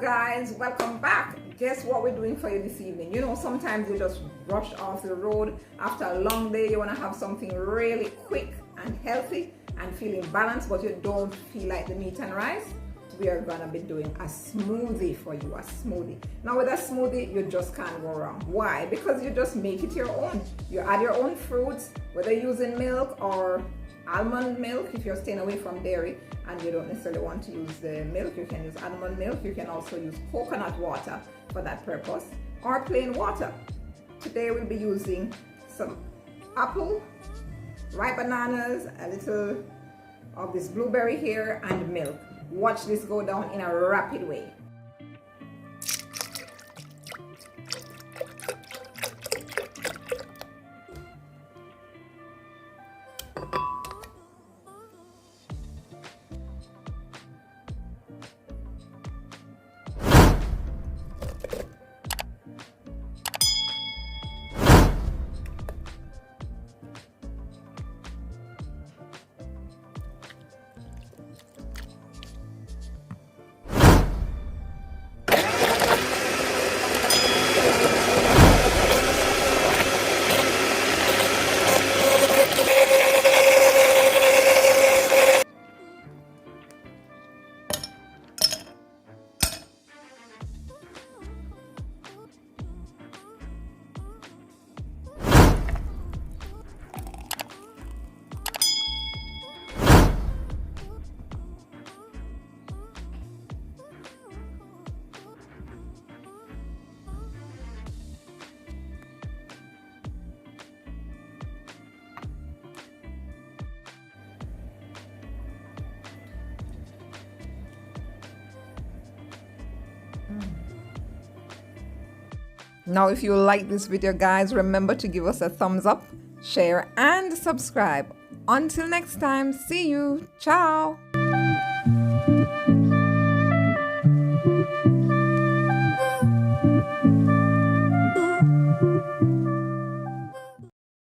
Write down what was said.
guys, welcome back. Guess what we're doing for you this evening? You know, sometimes you just rush off the road after a long day. You want to have something really quick and healthy and feeling balanced, but you don't feel like the meat and rice. We are gonna be doing a smoothie for you, a smoothie. Now with a smoothie, you just can't go wrong. Why? Because you just make it your own. You add your own fruits, whether using milk or almond milk if you're staying away from dairy and you don't necessarily want to use the milk. You can use almond milk. You can also use coconut water for that purpose, or plain water. Today we'll be using some apple, ripe bananas, a little of this blueberry here, and milk. Watch this go down in a rapid way. Now, if you like this video, guys, remember to give us a thumbs up, share, and subscribe. Until next time, see you. Ciao.